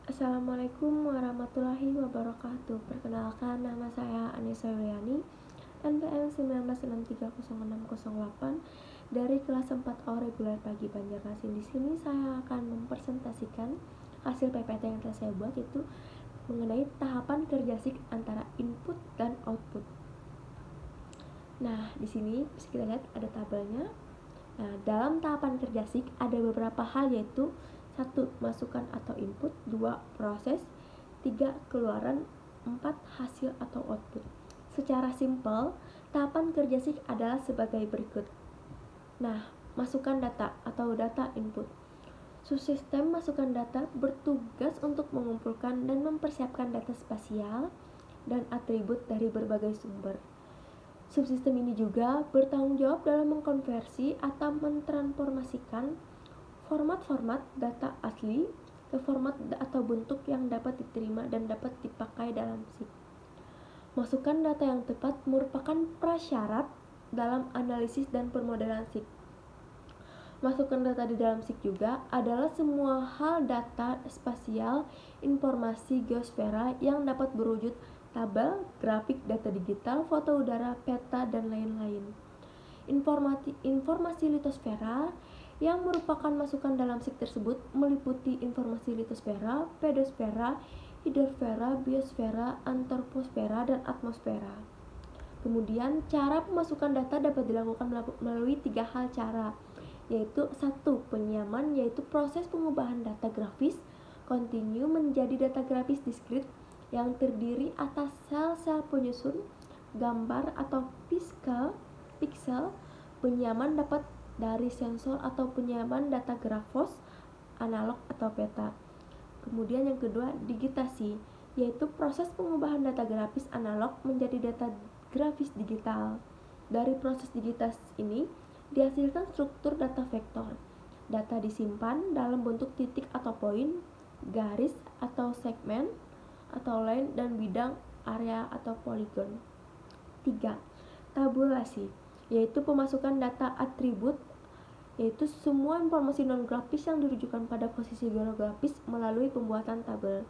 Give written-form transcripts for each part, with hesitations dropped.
Assalamualaikum warahmatullahi wabarakatuh. Perkenalkan, nama saya Anissa Yuliani, NPM 19630608 dari kelas 4 reguler pagi Banjarmasin. Di sini saya akan mempresentasikan hasil PPT yang telah saya buat, yaitu mengenai tahapan kerja SIG antara input dan output. Nah, di sini bisa kita lihat ada tabelnya. Nah, dalam tahapan kerja SIG ada beberapa hal, yaitu 1. Masukan atau input, 2. Proses, 3. Keluaran, 4. Hasil atau output. Secara simpel, tahapan kerja SIG adalah sebagai berikut. Nah, masukan data atau data input. Subsistem masukan data bertugas untuk mengumpulkan dan mempersiapkan data spasial dan atribut dari berbagai sumber. Subsistem ini juga bertanggung jawab dalam mengkonversi atau mentransformasikan format-format data asli ke format atau bentuk yang dapat diterima dan dapat dipakai dalam SIG. Masukan data yang tepat merupakan prasyarat dalam analisis dan permodalan SIG. Masukan data di dalam SIG juga adalah semua hal data spasial, informasi geosfera yang dapat berwujud tabel, grafik, data digital, foto udara, peta, dan lain-lain. Informasi litosfera yang merupakan masukan dalam SIG tersebut meliputi informasi litosfera, pedosfera, hidrosfera, biosfera, antroposfera, dan atmosfera. Kemudian cara pemasukan data dapat dilakukan melalui 3 hal cara, yaitu 1. Penyaman, yaitu proses pengubahan data grafis kontinu menjadi data grafis diskrit yang terdiri atas sel-sel penyusun gambar atau pixel. Penyaman dapat dari sensor atau penyaman data grafos analog atau peta. Kemudian yang kedua, digitasi, yaitu proses pengubahan data grafis analog menjadi data grafis digital. Dari proses digitasi ini dihasilkan struktur data vektor. Data disimpan dalam bentuk titik atau poin, garis atau segmen atau line, dan bidang, area atau poligon. 3. Tabulasi, yaitu pemasukan data atribut, yaitu semua informasi non-grafis yang dirujukan pada posisi geografis melalui pembuatan tabel.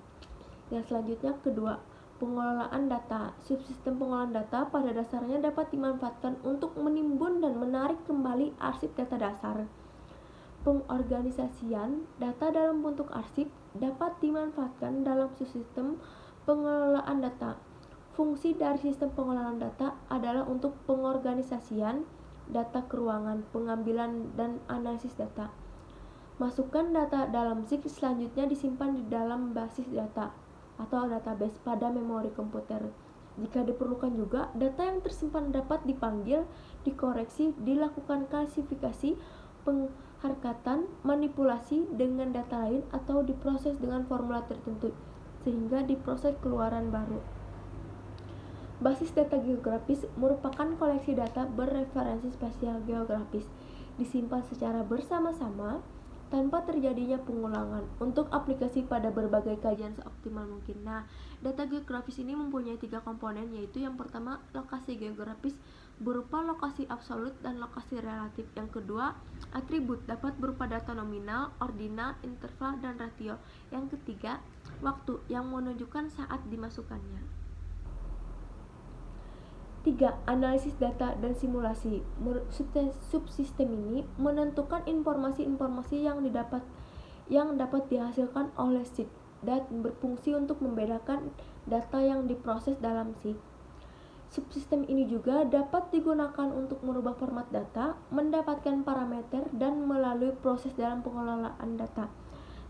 Yang selanjutnya, kedua, pengelolaan data. Subsistem pengolahan data pada dasarnya dapat dimanfaatkan untuk menimbun dan menarik kembali arsip data dasar. Pengorganisasian data dalam bentuk arsip dapat dimanfaatkan dalam subsistem pengelolaan data. Fungsi dari sistem pengelolaan data adalah untuk pengorganisasian data ke ruangan, pengambilan dan analisis data. Masukkan data dalam SIG selanjutnya disimpan di dalam basis data atau database pada memori komputer. Jika diperlukan juga, data yang tersimpan dapat dipanggil, dikoreksi, dilakukan klasifikasi, pengharkatan, manipulasi dengan data lain, atau diproses dengan formula tertentu sehingga diproses keluaran baru. Basis data geografis merupakan koleksi data berreferensi spasial geografis disimpan secara bersama-sama tanpa terjadinya pengulangan untuk aplikasi pada berbagai kajian seoptimal mungkin. Nah, data geografis ini mempunyai 3 komponen, yaitu yang pertama lokasi geografis berupa lokasi absolut dan lokasi relatif. Yang kedua, atribut dapat berupa data nominal, ordinal, interval, dan ratio. Yang ketiga, waktu yang menunjukkan saat dimasukkannya. 3. Analisis data dan simulasi. Subsistem ini menentukan informasi-informasi yang dapat dihasilkan oleh SIG dan berfungsi untuk membedakan data yang diproses dalam SIG. Subsistem ini juga dapat digunakan untuk merubah format data, mendapatkan parameter, dan melalui proses dalam pengelolaan data.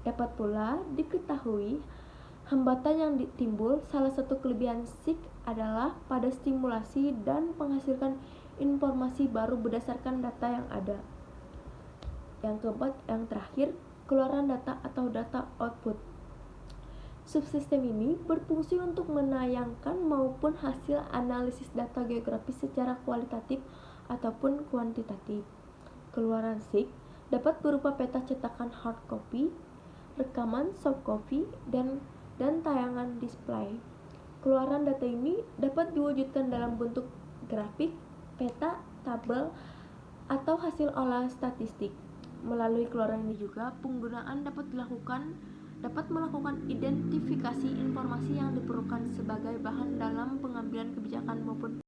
Dapat pula diketahui hambatan yang timbul. Salah satu kelebihan SIG adalah pada stimulasi dan menghasilkan informasi baru berdasarkan data yang ada. Yang keempat, yang terakhir, keluaran data atau data output. Subsistem ini berfungsi untuk menayangkan maupun hasil analisis data geografis secara kualitatif ataupun kuantitatif. Keluaran SIG dapat berupa peta cetakan hard copy, rekaman soft copy, dan tayangan display. Keluaran data ini dapat diwujudkan dalam bentuk grafik, peta, tabel, atau hasil olahan statistik. Melalui keluaran ini juga penggunaan dapat dilakukan dapat melakukan identifikasi informasi yang diperlukan sebagai bahan dalam pengambilan kebijakan maupun